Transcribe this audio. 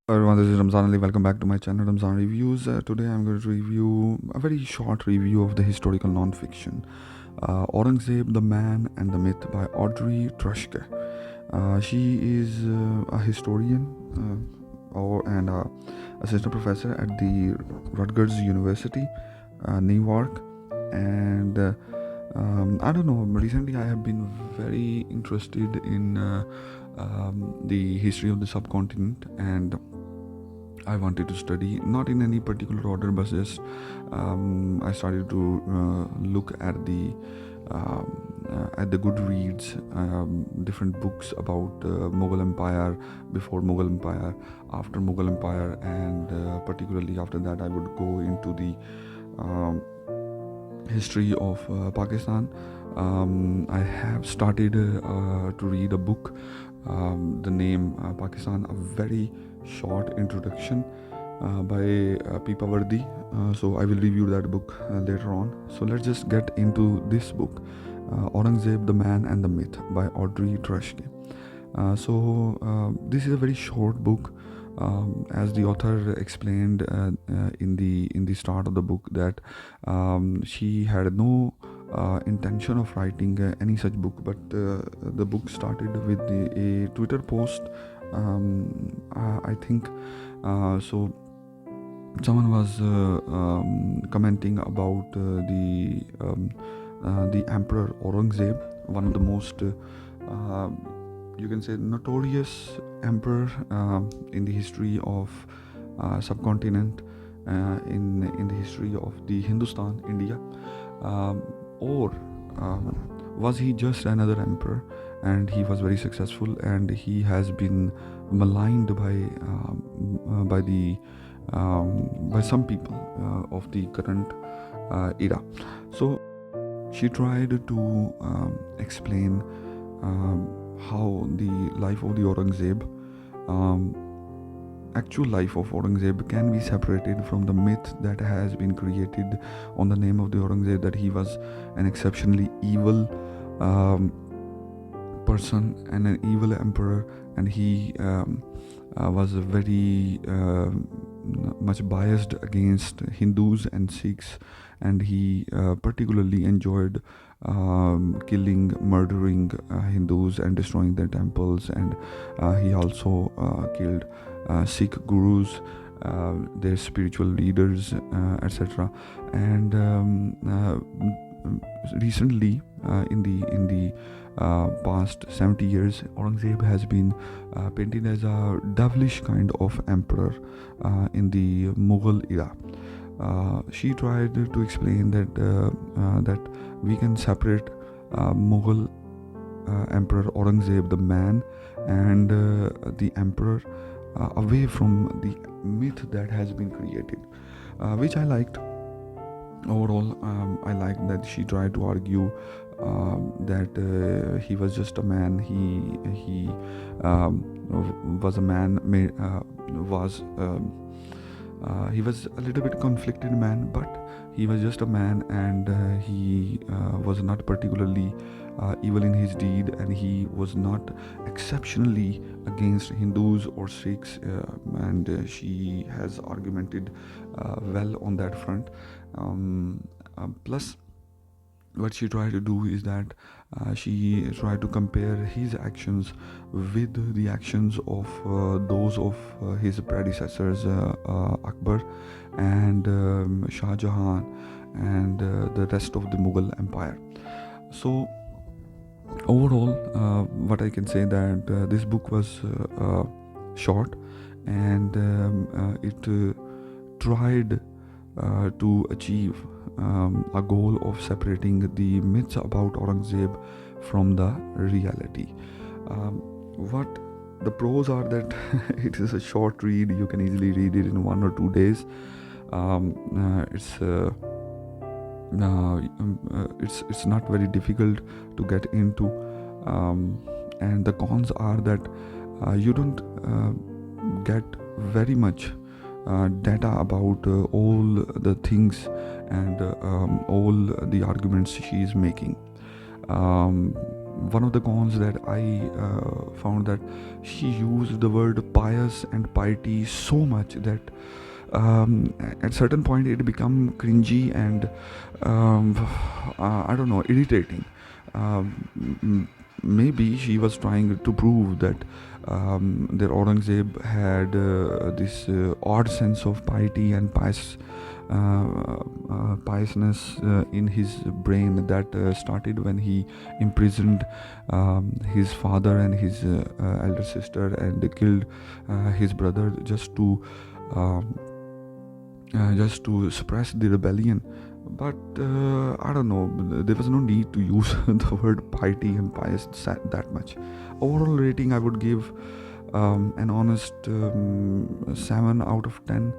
Hello everyone, this is Ramzan Ali. Welcome back to my channel Ramzan Reviews. Today I'm going to review a very short review of the historical non-fiction Aurangzeb, the Man and the Myth by Audrey Truschke. She is a historian and assistant professor at the Rutgers University, Newark. And I don't know, recently I have been very interested in the history of the subcontinent, and I wanted to study, not in any particular order, but just I started to look at the Goodreads, different books about Mughal Empire, before Mughal Empire, after Mughal Empire, and particularly after that, I would go into the um, history of Pakistan. I have started to read a book, the name Pakistan, a very short introduction by Pippa Virdee. So I will review that book later on. So let's just get into this book, Aurangzeb, the Man and the Myth by Audrey Truschke. This is a very short book. As the author explained in the start of the book, that she had no intention of writing any such book, but the book started with a Twitter post. I think so. Someone was commenting about the Emperor Aurangzeb, one of the most you can say notorious emperor in the history of subcontinent, in the history of the Hindustan, India, or was he just another emperor and he was very successful and he has been maligned by some people of the current era. So she tried to explain how the life of the Aurangzeb, actual life of Aurangzeb, can be separated from the myth that has been created on the name of the Aurangzeb, that he was an exceptionally evil person and an evil emperor, and he was very much biased against Hindus and Sikhs, and he particularly enjoyed killing, murdering Hindus and destroying their temples, and he also killed Sikh gurus, their spiritual leaders, etc. And recently, in the past 70 years, Aurangzeb has been painted as a devilish kind of emperor in the Mughal era. She tried to explain that we can separate Mughal Emperor Aurangzeb, the man, and the emperor away from the myth that has been created, which I liked. Overall, I liked that she tried to argue that he was just a man. He was a man. He was a little bit conflicted man, but he was just a man, and he was not particularly evil in his deed, and he was not exceptionally against Hindus or Sikhs, and she has argumented well on that front. Plus, what she tried to do is that she tried to compare his actions with the actions of those of his predecessors, Akbar and Shah Jahan, and the rest of the Mughal Empire. So overall, what I can say, that this book was short, and it tried to achieve a goal of separating the myths about Aurangzeb from the reality. What the pros are that it is a short read. You can easily read it in 1 or 2 days. It's not very difficult to get into, and the cons are that you don't get very much data about all the things and all the arguments she is making. one of the cons that I found that she used the word pious and piety so much that at certain point it become cringy and um, I don't know, irritating. Maybe she was trying to prove that their Aurangzeb had this odd sense of piety and piousness in his brain that started when he imprisoned his father and his elder sister and killed his brother um, just to suppress the rebellion. But I don't know, there was no need to use the word piety and pious that much. Overall rating, I would give an honest 7 out of 10.